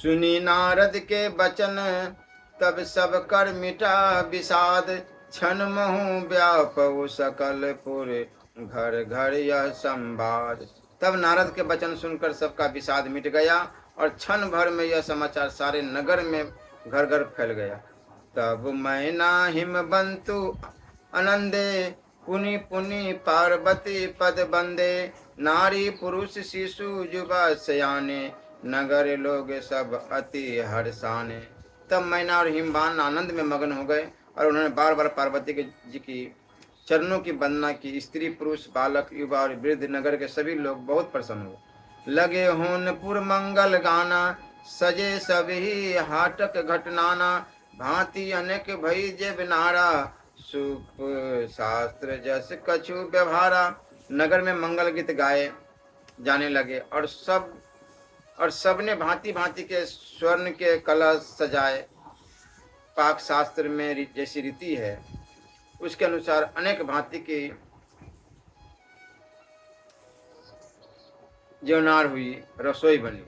सुनी नारद के बचन तब सब कर मिटा विषाद। क्षण महु व्यापउ सकल पुर घर घर यह संवाद। तब नारद के वचन सुनकर सबका विषाद मिट गया और क्षण भर में यह समाचार सारे नगर में घर घर फैल गया। तब मैना हिमबंतु आनंदे पुनि पुनि पार्वती पद बंदे। नारी पुरुष शिशु युवा सयाने नगर लोग सब अति हर्षाने। तब मैना और हिमबान आनंद में मगन हो गए और उन्होंने बार बार पार्वती जी की चरणों की वंदना की। स्त्री पुरुष बालक युवा और वृद्ध नगर के सभी लोग बहुत प्रसन्न हुए। लगे होनपुर मंगल गाना सजे सभी हाटक घटनाना। भांति अनेक भई जेब नारा सुप शास्त्र जस कछु व्यवहारा। नगर में मंगल गीत गाए जाने लगे और सबने भांति भांति के स्वर्ण के कलश सजाए। पाक शास्त्र में जैसी रीति है उसके अनुसार अनेक भांति की ज्योनार हुई, रसोई बनी।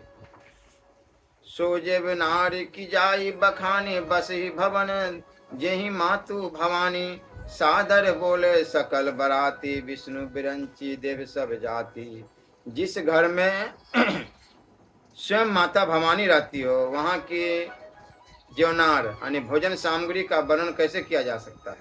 सोजेब नारी की जाई बखानी बस ही भवन। जेहि मातु भवानी सादर बोले सकल बराती। विष्णु बिरंची देव सब जाति। जिस घर में स्वयं माता भवानी रहती हो वहाँ की ज्योनार यानी भोजन सामग्री का वर्णन कैसे किया जा सकता है।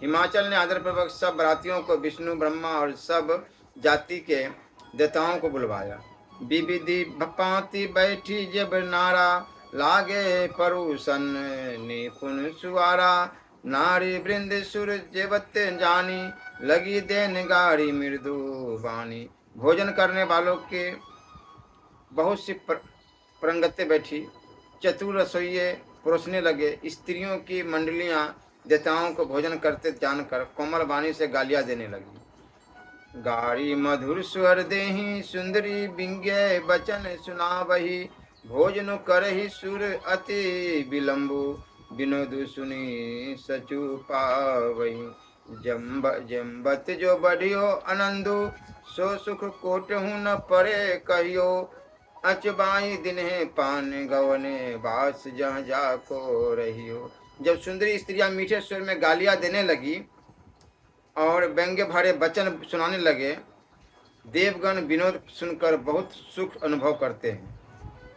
हिमाचल ने आदरपूर्वक सब बरातियों को विष्णु ब्रह्मा और सब जाति के देवताओं को बुलवाया। विविधि भांति बैठी जब नारा लागे परुसन निपुण सुवारा। नारी वृंद सुर जेवत जानी लगी देन गारी मृदु वाणी। भोजन करने वालों के बहुत सी परंगतें बैठी, चतुर रसोइये परोसने लगे। स्त्रियों की मंडलियां देवताओं को भोजन करते जानकर कोमल वाणी से गालियां देने लगी। गारी मधुर स्वर देहि सुंदरी बिंगे बचन सुनावही। भोजन करहि सुर अति विलंबु विनोद सुनी सचु पावही। जम्बत जो बढ़ियो आनंदु सो सुख कोटहु न परे कहियो। अचबाई दिने पान गवने बास जहाँ जाको रहियो। जब सुंदरी स्त्रियां मीठे स्वर में गालियां देने लगी और व्यंग्य भरे वचन सुनाने लगे, देवगण विनोद सुनकर बहुत सुख अनुभव करते हैं,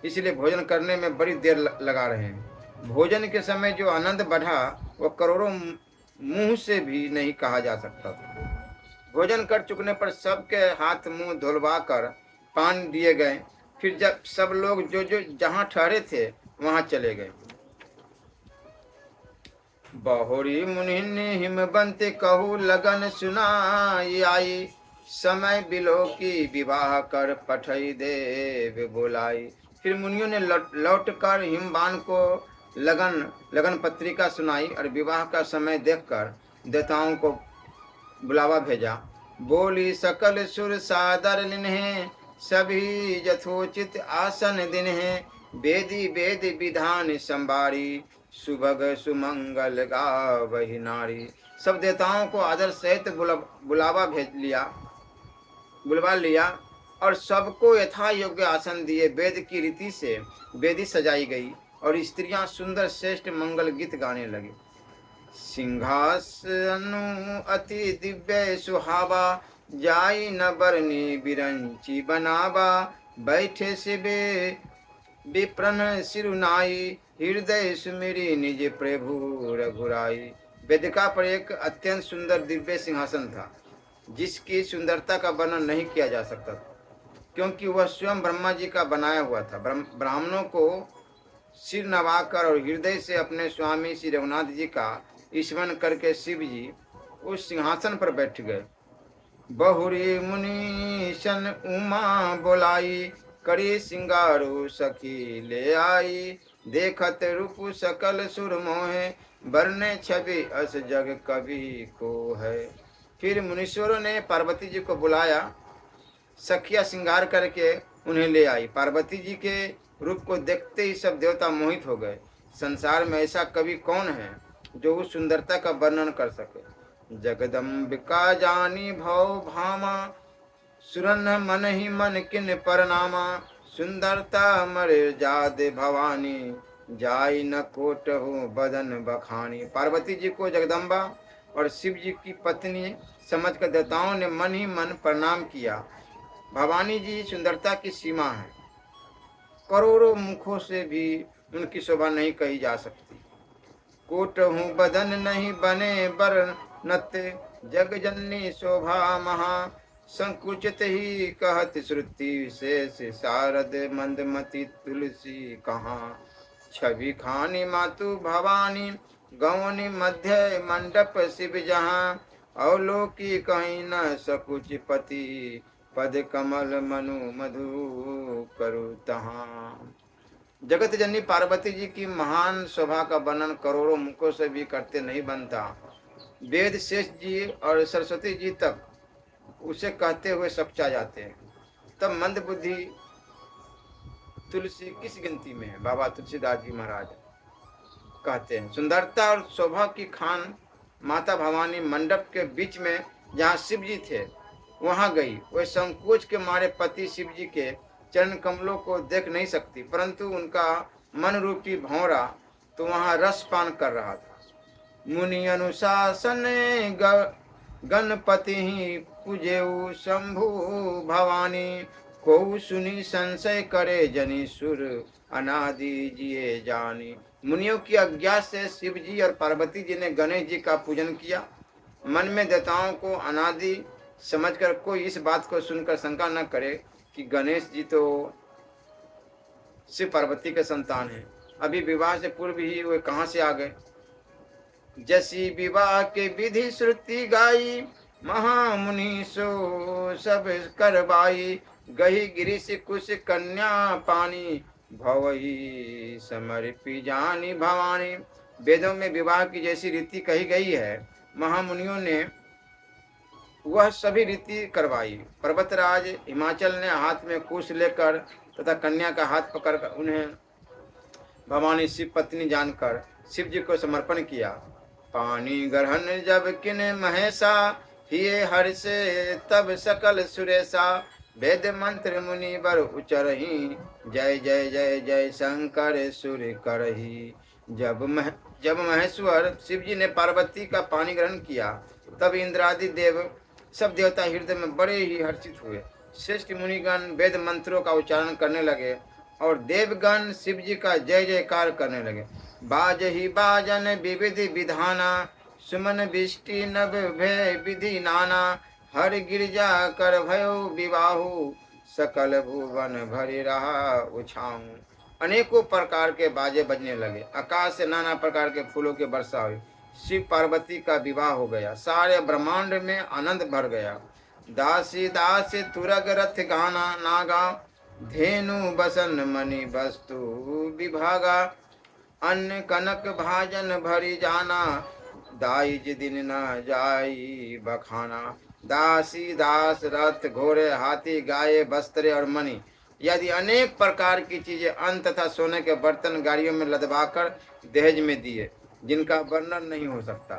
इसलिए भोजन करने में बड़ी देर लगा रहे हैं। भोजन के समय जो आनंद बढ़ा वह करोड़ों मुंह से भी नहीं कहा जा सकता। भोजन कर चुकने पर सबके हाथ मुंह धुलवा कर पान दिए गए। फिर जब सब लोग जो जो जहाँ ठहरे थे वहां चले गए। बहुरी मुनि हिमबंत कहू लगन सुनाई आई। समय बिलो की विवाह कर पठई देव बुलाई। फिर मुनियों ने लौट कर हिमबान को लगन पत्रिका सुनाई और विवाह का समय देखकर देवताओं को बुलावा भेजा। बोली सकल सुर सादर लिन्हे सभी यथोचित आसन दिन है। वेदी वेद विधान संबारी सुभग सुमंगल गावहि नारी। सब देवताओं को आदर सहित बुलवा लिया और सबको यथा योग्य आसन दिए। वेद की रीति से वेदी सजाई गई और स्त्रियां सुंदर श्रेष्ठ मंगल गीत गाने लगी। सिंहासनु अति दिव्य सुहावा जाई न बरनी बिरंची बनावा। बैठे शिवे विप्रन सिरुनाई हृदय सुमिरी निज प्रभु रघुराई। वेदिका पर एक अत्यंत सुंदर दिव्य सिंहासन था जिसकी सुंदरता का वर्णन नहीं किया जा सकता क्योंकि वह स्वयं ब्रह्मा जी का बनाया हुआ था। ब्राह्मणों को सिर नवाकर और हृदय से अपने स्वामी श्री रघुनाथ जी का स्मरण करके शिव जी उस सिंहासन पर बैठ गए। बहुरी मुनीशन उमा बोलाई करी सिंगारू सखी ले आई। देखत रूप सकल सुर मोहे बरने छवि अस जग कवि को है। फिर मुनीश्वरों ने पार्वती जी को बुलाया, सखिया श्रृंगार करके उन्हें ले आई। पार्वती जी के रूप को देखते ही सब देवता मोहित हो गए। संसार में ऐसा कवि कौन है जो उस सुंदरता का वर्णन कर सके। जगदम्बिका जानी भव भामा सुरन मन ही मन किन परनामा। सुंदरता मरे जादे भवानी, जाई न कोटहु बदन बखानी। पार्वती जी को जगदम्बा और शिव जी की पत्नी समझकर देवताओं ने मन ही मन प्रणाम किया। भवानी जी सुंदरता की सीमा है, करोड़ों मुखों से भी उनकी शोभा नहीं कही जा सकती। कोटहु बदन नहीं बने बर नत्य, जग जननी शोभा महा, संकुचित ही कहत श्रुति विशेष, शारद मंदमती तुलसी कहाँ। छवि खानी मातु भवानी, गौनी मध्य मंडप शिव जहाँ, अवलोकी कहीं न सकुच पति, पद कमल मनु मधु करु तहाँ। जगत जननी पार्वती जी की महान शोभा का वर्णन करोड़ों मुखों से भी करते नहीं बनता। वेद शेष जी और सरस्वती जी तक उसे कहते हुए सपचा जाते हैं, तब मंद बुद्धि तुलसी किस गिनती में है। बाबा तुलसीदास जी महाराज कहते हैं, सुंदरता और शोभा की खान माता भवानी मंडप के बीच में जहाँ शिव जी थे वहां गई। वह संकोच के मारे पति शिव जी के चरण कमलों को देख नहीं सकती, परंतु उनका मन रूपी भौरा तो वहां रस पान कर रहा था। मुनि अनुशासन गणपति ही पूजेऊ शंभु भवानी, को सुनी संशय करे जनी सुर, अनादि जिए जानी। मुनियों की आज्ञा से शिव जी और पार्वती जी ने गणेश जी का पूजन किया। मन में देवताओं को अनादि समझकर कोई इस बात को सुनकर शंका न करे कि गणेश जी तो शिव पार्वती के संतान हैं, अभी विवाह से पूर्व ही वे कहाँ से आ गए। जैसी विवाह के विधि श्रुति गाई, महामुनि सो सब करवाई, गही गिरिश कुश कन्या पानी, भवई समर्पी जानी भवानी। वेदों में विवाह की जैसी रीति कही गई है, महामुनियों ने वह सभी रीति करवाई। पर्वतराज हिमाचल ने हाथ में कुश लेकर तथा कन्या का हाथ पकड़कर उन्हें भवानी शिव पत्नी जानकर शिव जी को समर्पण किया। पानी ग्रहण जब किन महेशा, हिये हर्षे तब सकल सुरेशा, वेद मंत्र मुनि बर उचरही, जय जय जय जय शंकर सुर करही। जब महेश्वर शिव जी ने पार्वती का पानी ग्रहण किया, तब इंद्रादि देव सब देवता हृदय में बड़े ही हर्षित हुए। श्रेष्ठ मुनिगण वेद मंत्रों का उच्चारण करने लगे और देवगण शिव जी का जय जयकार करने लगे। बाजहि बाजन विविधि विधाना, सुमन बिष्टि नभ भय विधि नाना, हर गिरजा कर भयो विवाहु, सकल भुवन भरि रहा उछाऊं। अनेकों प्रकार के बाजे बजने लगे, आकाश से नाना प्रकार के फूलों की वर्षा हुई। शिव पार्वती का विवाह हो गया, सारे ब्रह्मांड में आनंद भर गया। दासी दास तुरग रथ गाना नागा, धेनु बसन मणि वस्तु विभागा, अन्न कनक भाजन भरी जाना, दाई दिन न जाई बखाना। दासी दास रथ घोड़े हाथी गाय वस्त्र और मणि यदि अनेक प्रकार की चीजें अन्न तथा सोने के बर्तन गाड़ियों में लदवाकर दहेज में दिए, जिनका वर्णन नहीं हो सकता।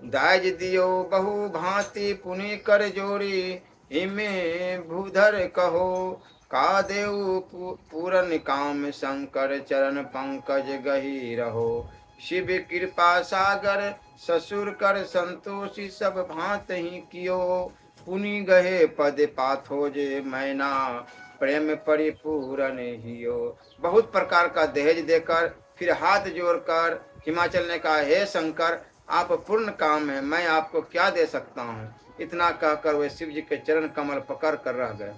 दाज दियो बहु भांति पुनि कर जोड़ी, हिमे भूधर कहो, का देव पूरन काम शंकर चरण पंकज गही रहो। शिव कृपा सागर ससुर कर संतोषी सब भांत ही कियो, पुनि गहे पद पाथोजे मैना, प्रेम परिपूरन हियो। बहुत प्रकार का दहेज देकर फिर हाथ जोड़कर हिमाचल ने कहा, हे शंकर आप पूर्ण काम है, मैं आपको क्या दे सकता हूँ। इतना कहकर वे शिव जी के चरण कमल पकड़ कर रह गए।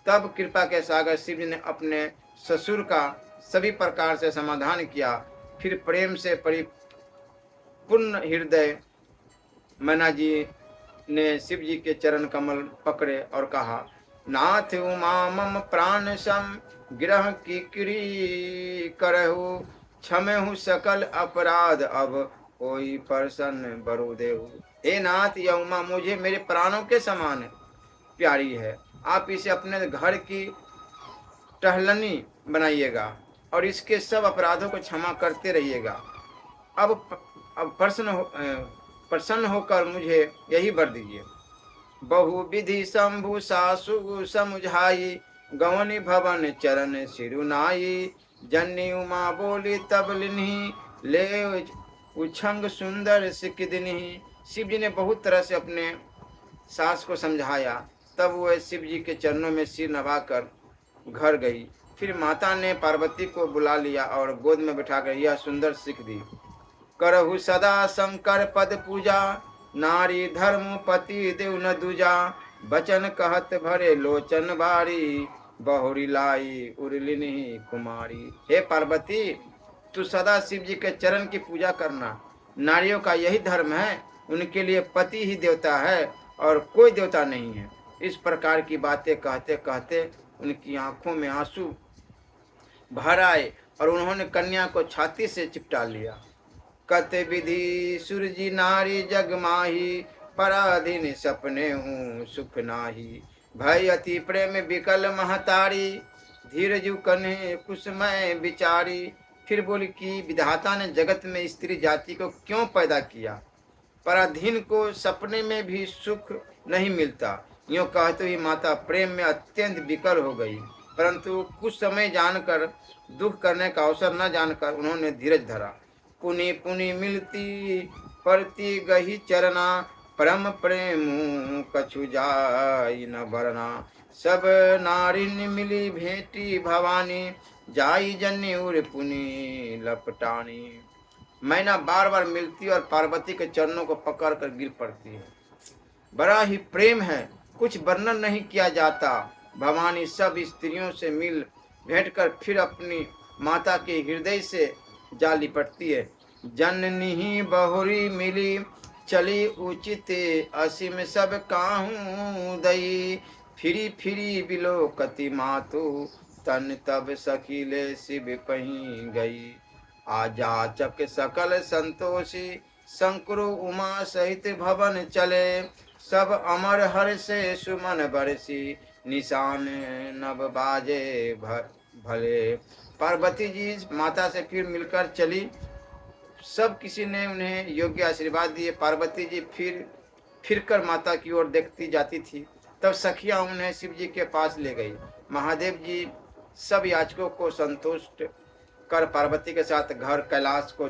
तब कृपा के सागर शिव जी ने अपने ससुर का सभी प्रकार से समाधान किया। फिर प्रेम से परिपूर्ण हृदय मैना जी ने शिव जी के चरण कमल पकड़े और कहा, नाथ उमा मम प्राण सम ग्रह की क्री करहु, क्षमेहु सकल अपराध अब कोई प्रसन्न बरु देहु। हे नाथ, यह उमा मुझे मेरे प्राणों के समान प्यारी है, आप इसे अपने घर की टहलनी बनाइएगा और इसके सब अपराधों को क्षमा करते रहिएगा। अब प्रसन्न होकर मुझे यही वर दीजिए। बहु विधि शंभु सासु समुझाई, गवनी भवन चरण सिरुनाई। जननी उमा बोली तब लिन्ही, ले उछंग सुंदर सिकदिन्ही। शिव जी ने बहुत तरह से अपने सास को समझाया, तब वह शिव जी के चरणों में सिर नवाकर घर गई। फिर माता ने पार्वती को बुला लिया और गोद में बिठाकर यह सुंदर सीख दी। करहु सदा शंकर पद पूजा, नारी धर्म पति देव न दूजा। बचन कहत भरे लोचन बारी, बहुरी लाई उर्लिनी कुमारी। हे पार्वती, तू सदा शिव जी के चरण की पूजा करना। नारियों का यही धर्म है, उनके लिए पति ही देवता है और कोई देवता नहीं है। इस प्रकार की बातें कहते कहते उनकी आंखों में आंसू भर आए और उन्होंने कन्या को छाती से चिपटा लिया। कत विधि सूरजी नारी जग माही, पराधीन सपने हूँ सुख नाही। भय अति प्रेम विकल महतारी, धीरजु कन्हे कुसमय विचारी। फिर बोली कि विधाता ने जगत में स्त्री जाति को क्यों पैदा किया, पराधीन को सपने में भी सुख नहीं मिलता। यूँ कहते हुए माता प्रेम में अत्यंत विकल हो गई, परंतु कुछ समय जानकर, दुख करने का अवसर न जानकर उन्होंने धीरज धरा। पुनि पुनि मिलती परती गही चरना, परम प्रेम कछु जाई न भरना। सब नारिन मिली भेटी भवानी, जाई जन्य उर पुनि लपटानी। मैना बार बार मिलती और पार्वती के चरणों को पकड़ कर गिर पड़ती है। बड़ा ही प्रेम है, कुछ वर्णन नहीं किया जाता। भवानी सब स्त्रियों से मिल भेंट कर फिर अपनी माता के हृदय से जा लिपटती है। जननी ही बहुरी मिली, चली उचित असीम सब काहू दई। फिरी फिरी बिलो कति मातु, तन तब सकीले शिव पही गई। आजाचक सकल संतोषी, शंकरु उमा सहित भवन चले। सब अमर हर से सुमन बरसी, निशान नभ बाजे भले। पार्वती जी माता से फिर मिलकर चली, सब किसी ने उन्हें योग्य आशीर्वाद दिए। पार्वती जी फिर कर माता की ओर देखती जाती थी। तब सखियां उन्हें शिव जी के पास ले गई। महादेव जी सब याचकों को संतुष्ट कर पार्वती के साथ घर कैलाश को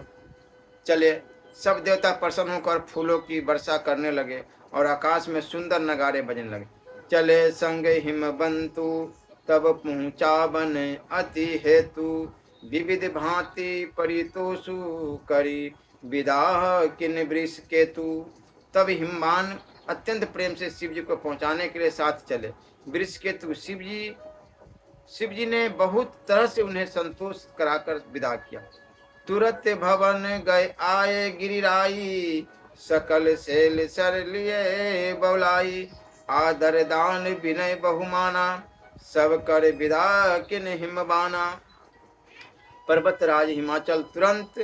चले। सब देवता प्रसन्न होकर फूलों की वर्षा करने लगे और आकाश में सुंदर नगाड़े बजने लगे। चले संग हिमबंतु, तब पहुँचा बन अति हेतु। विविध भांति परितोषु करी, विदाह किन वृष केतु। तब हिमवान अत्यंत प्रेम से शिव जी को पहुँचाने के लिए साथ चले। वृष केतु शिव जी ने बहुत तरह से उन्हें संतोष कराकर विदा किया। तुरंत भवन गए आए गिरिराई, सकल सेल सर लिए बौलाई। आदर दान विनय बहुमाना, सब कर विदा किन हिमबाना। पर्वतराज हिमाचल तुरंत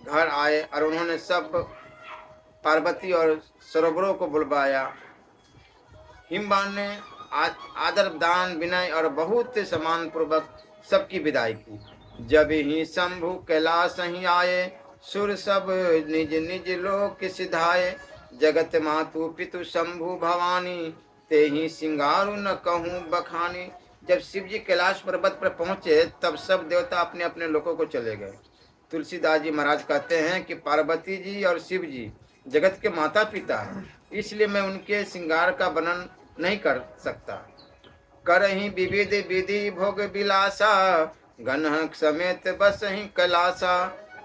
घर आए और उन्होंने सब पार्वती और सरोवरों को बुलवाया। हिमबान ने आदर दान विनय और बहुत सम्मान पूर्वक सबकी विदाई की। जब ही शंभु कैलाश ही आए, सुर सब निज निज लोक सिधाए। जगत मातु पितु शंभु भवानी, ते ही सिंगारु न कहूँ बखानी। जब शिव जी कैलाश पर्वत पर पहुंचे तब सब देवता अपने अपने लोकों को चले गए। तुलसीदास जी महाराज कहते हैं कि पार्वती जी और शिव जी जगत के माता पिता हैं, इसलिए मैं उनके श्रृंगार का वर्णन नहीं कर सकता। करही विविध विधि भोग विलासा, गणक समेत बस ही कैलासा।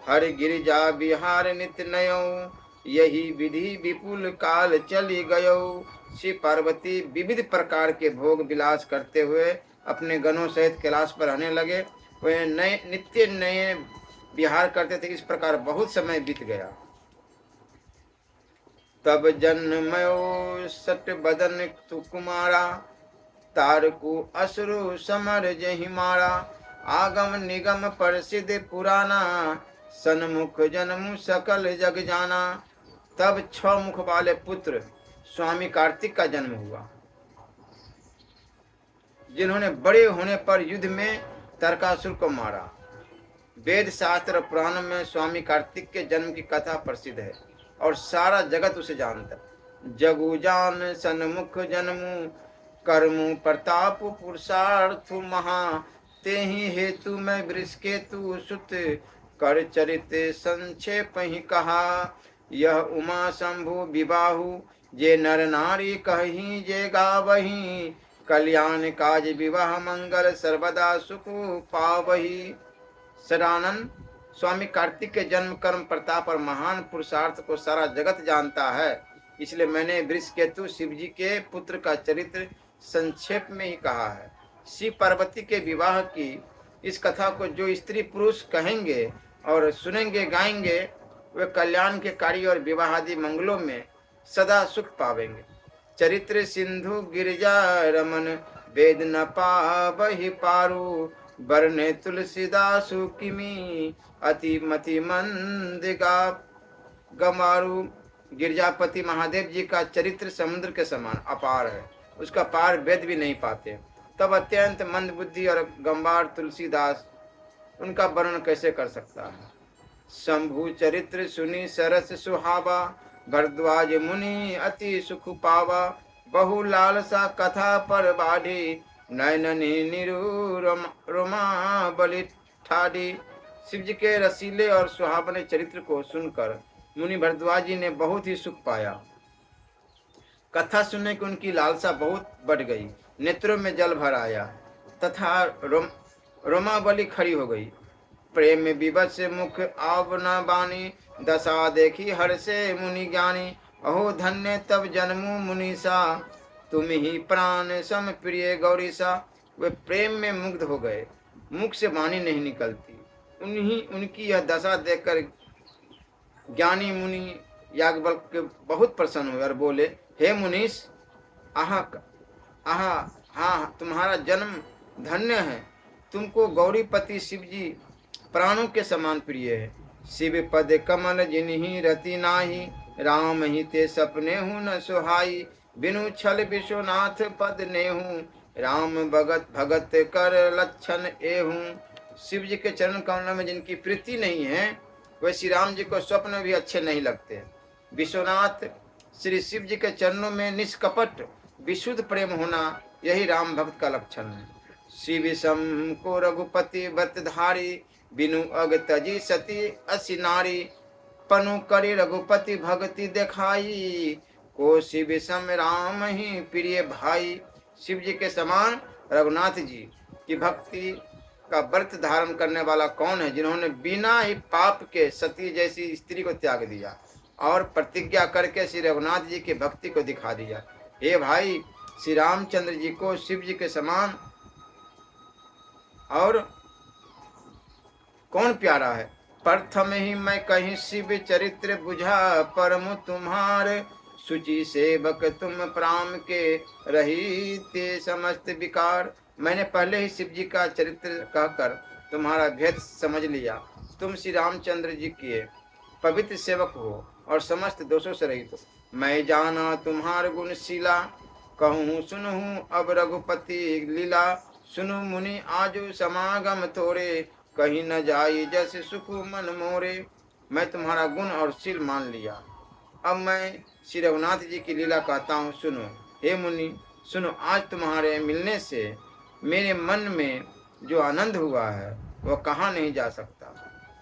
हर गिरिजा बिहार नित्य नयो, यही विधि विपुल काल चली गयो। श्री पार्वती विविध प्रकार के भोग विलास करते हुए अपने गणों सहित कैलाश पर रहने लगे। वे नित्य नए विहार करते थे। इस प्रकार बहुत समय बीत गया। तब जन्मयो सट बदन तु कुमारा, तारकु असुरु समर जहि मारा। आगम निगम प्रसिद्ध पुराना, सन्मुख जन्म सकल जग जाना। तब 6 मुख वाले पुत्र स्वामी कार्तिक का जन्म हुआ, जिन्होंने बड़े होने पर युद्ध में तारकासुर को मारा। वेद शास्त्र पुराण में स्वामी कार्तिक के जन्म की कथा प्रसिद्ध है और सारा जगत उसे जानता है। जगु जान सन्मुख जन्मु कर्मु प्रताप पुरुषार्थ महा तेहि हेतु मैं वृषकेतु सुत कर चरित संक्षेप ही कहा। यह उमा शंभु विबाहु जे नर नारी कहीं जे गावही कल्याण काज विवाह मंगल सर्वदा सुख पावही। सदानंद स्वामी कार्तिक के जन्म कर्म प्रताप और महान पुरुषार्थ को सारा जगत जानता है, इसलिए मैंने वृषकेतु शिव जी के पुत्र का चरित्र संक्षेप में ही कहा है। शिव पार्वती के विवाह की इस कथा को जो स्त्री पुरुष कहेंगे और सुनेंगे गाएंगे वे कल्याण के कार्य और विवाह आदि मंगलों में सदा सुख पावेंगे। चरित्र सिंधु गिरिजा रमन वेद न पावहि पारु बरने तुलसीदासु किमी अति मति मंदिगा गमारू। गिरजापति महादेव जी का चरित्र समुद्र के समान अपार है, उसका पार वेद भी नहीं पाते। तब अत्यंत मंद बुद्धि और गंवार तुलसीदास उनका वर्णन कैसे कर सकता है। शंभु चरित्र सुनी सरस सुहावा भरद्वाज मुनि अति सुख पावा बहु लालसा कथा पर बाढ़ी नयननी निरु रोमा बलि ठाडी। शिव जी के रसीले और सुहावने चरित्र को सुनकर मुनि भरद्वाज जी ने बहुत ही सुख पाया। कथा सुनने की उनकी लालसा बहुत बढ़ गई, नेत्रों में जल भर आया तथा रोमावली खड़ी हो गई। प्रेम में विवश मुख आवना बानी दशा देखी हर से मुनि ज्ञानी अहो धन्य तब जन्मु मुनीसा तुम ही प्राण सम प्रिय गौरीसा। वे प्रेम में मुग्ध हो गए, मुख से वाणी नहीं निकलती। उनकी यह दशा देखकर ज्ञानी मुनि याज्ञवल्क्य के बहुत प्रसन्न हुए और बोले, हे मुनीश, हाँ तुम्हारा जन्म धन्य है। तुमको गौरीपति शिव जी प्राणों के समान प्रिय है। शिव पद कमल जिन्हीं रति नाही राम ही ते सपने हूँ न सुहाई बिनु छल विश्वनाथ पद ने हूँ राम भगत भगत कर लक्षण ए हूँ। शिव जी के चरण कमल में जिनकी प्रीति नहीं है वे श्री राम जी को स्वप्न भी अच्छे नहीं लगते। विश्वनाथ श्री शिव जी के चरणों में निष्कपट विशुद्ध प्रेम होना यही राम भक्त का लक्षण है। शिव सम को रघुपति व्रतधारी बिनु अग तजी सती असी नारी पनु करी रघुपति भक्ति दिखाई को शिव सम राम ही प्रिय भाई। शिव जी के समान रघुनाथ जी की भक्ति का व्रत धारण करने वाला कौन है, जिन्होंने बिना ही पाप के सती जैसी स्त्री को त्याग दिया और प्रतिज्ञा करके श्री रघुनाथ जी की भक्ति को दिखा दिया। हे भाई, श्री रामचंद्र जी को शिव जी के समान और कौन प्यारा है। प्रथम ही मैं कहीं शिव चरित्र बुझा परम तुम्हारे सुचि सेवक तुम प्राम के रही ते समस्त विकार। मैंने पहले ही शिव जी का चरित्र कहकर तुम्हारा भेद समझ लिया। तुम श्री रामचंद्र जी के पवित्र सेवक हो और समस्त दोषों से रहित हो। मैं जाना तुम्हार गुणशीला कहूँ सुनूँ अब रघुपति लीला। सुनु मुनि आजु समागम तोरे कहीं न जाई जैसे सुख मन मोरे। मैं तुम्हारा गुण और शील मान लिया, अब मैं श्री रघुनाथ जी की लीला कहता हूँ, सुनो। हे मुनि सुनो, आज तुम्हारे मिलने से मेरे मन में जो आनंद हुआ है वह कहाँ नहीं जा सकता।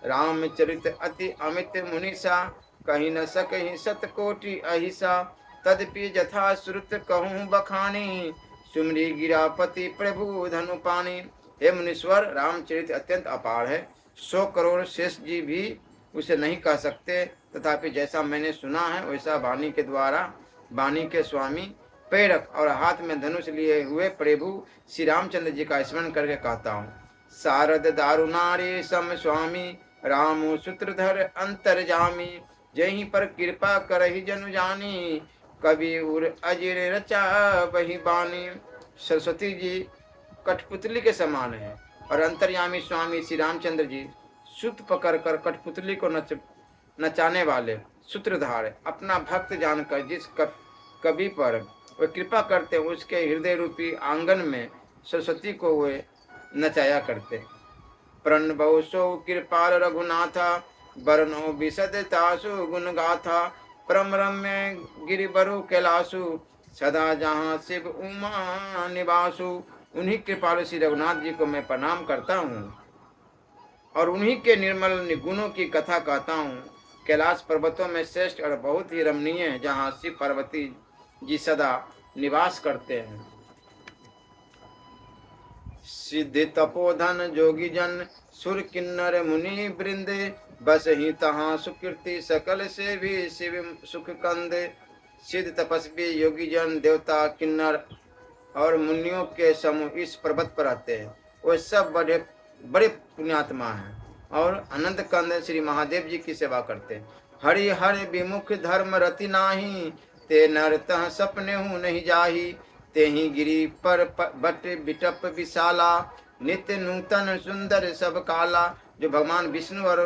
रामचरित अति अमित मुनिसा कहीं न सकहीं सतकोटि अहिसा। तदपि जथा श्रुत कहूँ बखानी सुमरी गिरापति प्रभु धनुपानी। हे मुनीश्वर, रामचरित अत्यंत अपार है, 100 करोड़ शेष जी भी उसे नहीं कह सकते। तथापि जैसा मैंने सुना है वैसा वाणी के द्वारा वाणी के स्वामी प्रेरक और हाथ में धनुष लिए हुए प्रभु श्री रामचंद्र जी का स्मरण करके कहता हूँ। शारद दारुनारी सम स्वामी रामो सूत्रधर अंतर्जामी। जहीं पर कृपा करहि जनु जानी कवि उर अजिर रचा वही बानी। सरस्वती जी कठपुतली के समान है और अंतर्यामी स्वामी श्री रामचंद्र जी सूत पकड़कर कठपुतली को नचाने वाले सूत्रधार अपना भक्त जानकर जिस कवि पर वे कृपा करते उसके हृदय रूपी आंगन में सरस्वती को वे नचाया करते। प्रणबौ सो कृपाल रघुनाथा बरनो विशद तासु गुण गाथा परम रम्य गिरिवरु कैलासु, सदा जहाँ शिव उमा निवासु। उन्हीं कृपालु श्री रघुनाथ जी को मैं प्रणाम करता हूँ और उन्हीं के निर्मल निगुणों की कथा कहता हूँ। कैलाश पर्वतों में श्रेष्ठ और बहुत ही रमणीय है, जहाँ शिव पार्वती जी सदा निवास करते हैं। सिद्धि तपोधन जोगी जन सुर किन्नर मुनि वृंद, बस ही तहाँ सुकृति सकल से भी शिव सुख कंद। सिद्ध तपस्वी योगी जन देवता किन्नर और मुनियों के समूह इस पर्वत पर आते हैं। वो सब बड़े बड़े पुण्यात्मा हैं और अनंत कंद श्री महादेव जी की सेवा करते हैं। हरि हरि विमुख धर्म रति नाही, ते नर तह सपने हूँ नहीं जाही। ते ही गिरी पर बट बिटप विशाला, नित्य नूतन सुंदर सब काला। जो भगवान विष्णु और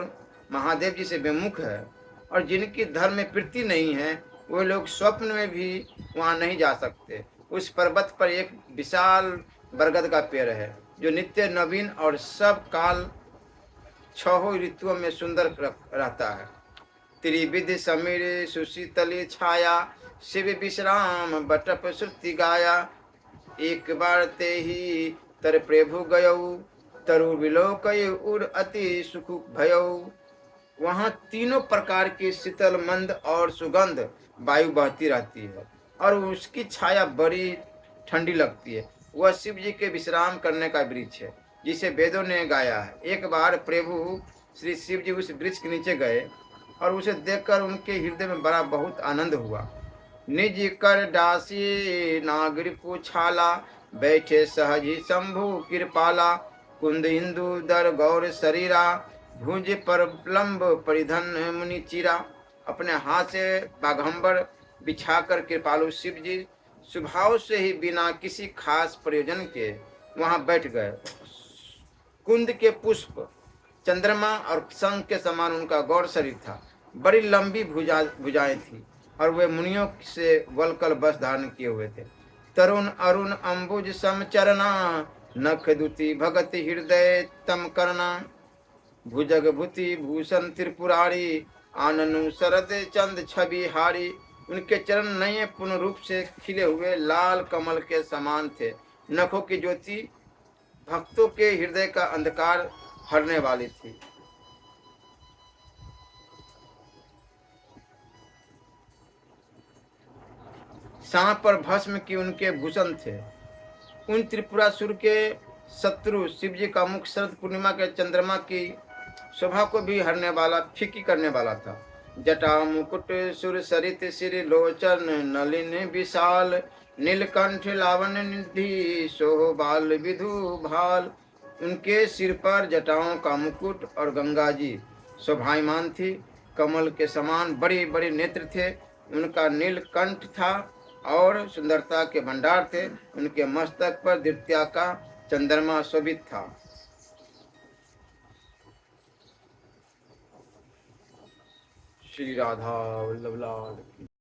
महादेव जी से विमुख है और जिनकी धर्म में प्रीति नहीं है, वो लोग स्वप्न में भी वहाँ नहीं जा सकते। उस पर्वत पर एक विशाल बरगद का पेड़ है जो नित्य नवीन और सब काल छहों ऋतुओं में सुंदर रहता है। त्रिविध समीर सुशीतली छाया, शिव विश्राम बटप श्रुति गाया। एक बार ते ही तर प्रभु गयऊ, तरु विलोक उर अति सुख भयऊ। वहाँ तीनों प्रकार की शीतल मंद और सुगंध वायु बहती रहती है और उसकी छाया बड़ी ठंडी लगती है। वह शिव जी के विश्राम करने का वृक्ष है जिसे वेदों ने गाया है। एक बार प्रभु श्री शिव जी उस वृक्ष के नीचे गए और उसे देखकर उनके हृदय में बड़ा बहुत आनंद हुआ। निज कर दासी नागर पूछाला, बैठे सहज ही शंभु कृपाला। कुंद हिंदू दर गौर शरीरा, भुज पर लंब परिधन मुनि चीरा। अपने हाथ से बाघंबर बिछाकर कृपालु शिव जी स्वभाव से ही बिना किसी खास प्रयोजन के वहां बैठ गए। कुंद के पुष्प, चंद्रमा और शंख के समान उनका गौर शरीर था। बड़ी लंबी भुजाएं थी और वे मुनियों से वलकल बस धारण किए हुए थे। तरुण अरुण अंबुज समचरना, नख दुति भगत हृदय तम करना। भुजग भूति भूषण त्रिपुरारी, आननु शरद चंद छवि हारी। उनके चरण नए पूर्ण रूप से खिले हुए लाल कमल के समान थे। नखों की ज्योति भक्तों के हृदय का अंधकार हरने वाली थी। सांप पर भस्म की उनके भूषण थे। उन त्रिपुरासुर के शत्रु शिव जी का मुख शरद पूर्णिमा के चंद्रमा की शोभा को भी हरने वाला, फीकी करने वाला था। जटा मुकुट सुर सरित सिर लोचन, नलिन विशाल नीलकंठ लावण्य निधि, सोह बाल विधु भाल। उनके सिर पर जटाओं का मुकुट और गंगा जी शोभायमान थी। कमल के समान बड़े बड़े नेत्र थे। उनका नीलकंठ था और सुंदरता के भंडार थे। उनके मस्तक पर द्वितीया का चंद्रमा शोभित था। श्री राधा वल्लभ लाल।